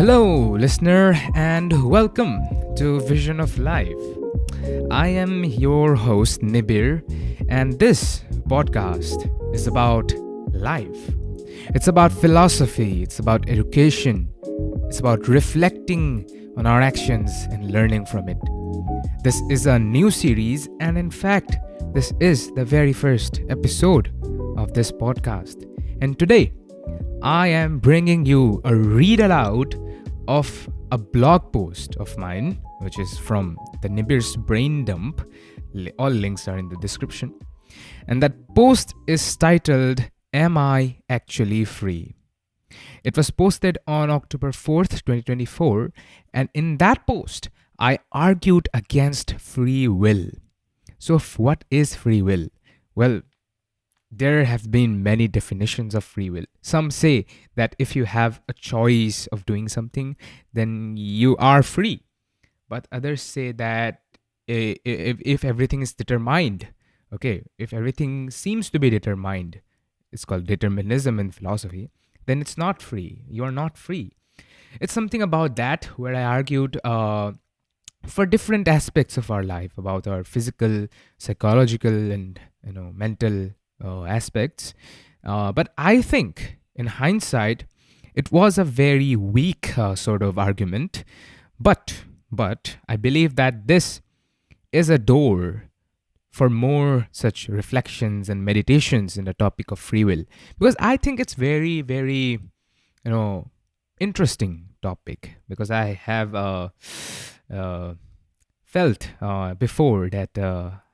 Hello, listener, and welcome to Vision of Life. I am your host, Nibir, and this podcast is about life. It's about philosophy, it's about education, it's about reflecting on our actions and learning from it. This is a new series, and in fact, this is the very first episode of this podcast. And today, I am bringing you a read aloud of a blog post of mine, which is from the Nibir's Brain Dump. All links are in the description. And that post is titled, Am I Actually Free? It was posted on October 4th, 2024. And in that post, I argued against free will. So, what is free will? Well, there have been many definitions of free will. Some say that if you have a choice of doing something, then you are free. But others say that if everything is determined, if everything seems to be determined, it's called determinism in philosophy, then it's not free. You are not free. It's something about that where I argued for different aspects of our life, about our physical, psychological, and mental aspects. But I think, in hindsight, it was a very weak sort of argument. But I believe that this is a door for more such reflections and meditations in the topic of free will, because I think it's very, very, interesting topic. Because I have felt before that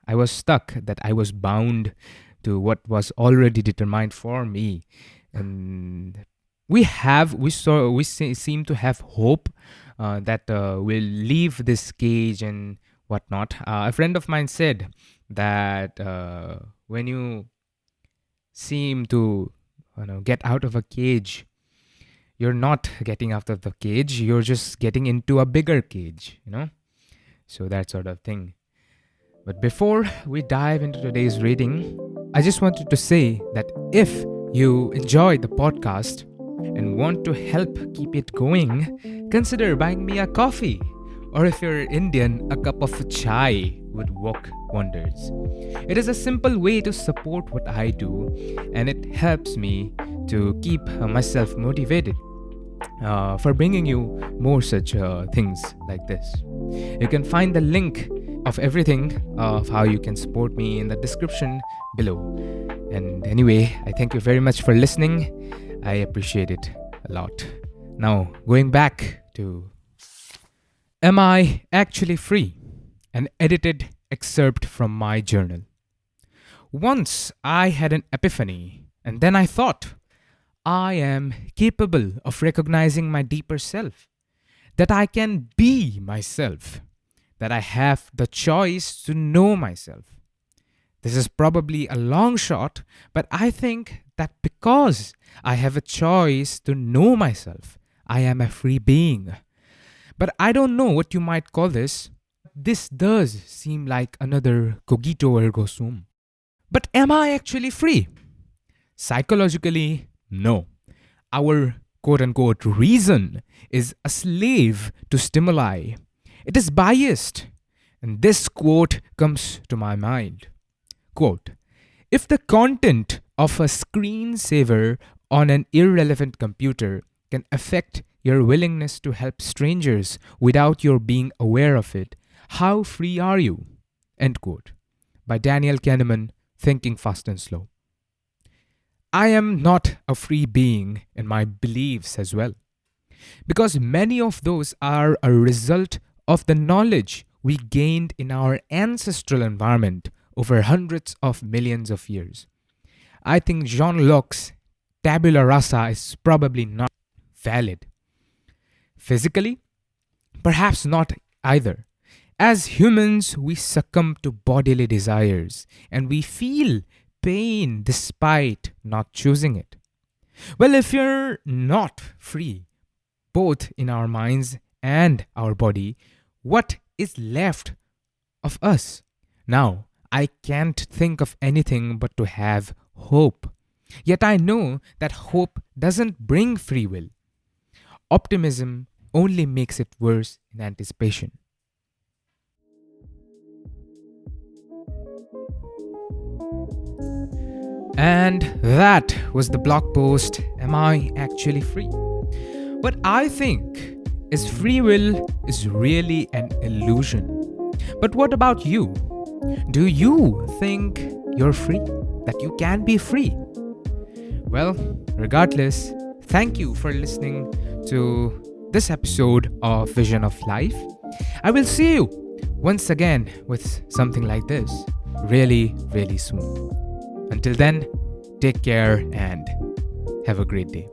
I was stuck, that I was bound to what was already determined for me. And we seem to have hope that we'll leave this cage and whatnot. A friend of mine said that when you seem to get out of a cage, you're not getting out of the cage, you're just getting into a bigger cage, so that sort of thing. But before we dive into today's reading, I just wanted to say that if you enjoy the podcast and want to help keep it going, consider buying me a coffee. Or if you're Indian, a cup of chai would work wonders. It is a simple way to support what I do, and it helps me to keep myself motivated for bringing you more such things like this. You can find the link of everything of how you can support me in the description below. And anyway, I thank you very much for listening. I appreciate it a lot. Now, going back to Am I Actually Free? An edited excerpt from my journal. Once I had an epiphany, and then I thought, I am capable of recognizing my deeper self, that I can be myself, that I have the choice to know myself. This is probably a long shot, but I think that because I have a choice to know myself, I am a free being. But I don't know what you might call this. This does seem like another cogito ergo sum. But am I actually free? Psychologically, no. Our quote-unquote reason is a slave to stimuli. It is biased. And this quote comes to my mind. Quote, if the content of a screensaver on an irrelevant computer can affect your willingness to help strangers without your being aware of it, how free are you? End quote. By Daniel Kahneman, Thinking Fast and Slow. I am not a free being in my beliefs as well, because many of those are a result of the knowledge we gained in our ancestral environment over hundreds of millions of years. I think Jean Locke's tabula rasa is probably not valid. Physically, perhaps not either. As humans, we succumb to bodily desires and we feel pain despite not choosing it. Well, if you're not free, both in our minds and our body, what is left of us? Now, I can't think of anything but to have hope. Yet I know that hope doesn't bring free will. Optimism only makes it worse in anticipation. And that was the blog post. Am I actually free? What I think is free will is really an illusion. But what about you? Do you think you're free? That you can be free? Well, regardless, thank you for listening to this episode of Vision of Life. I will see you once again with something like this really, really soon. Until then, take care and have a great day.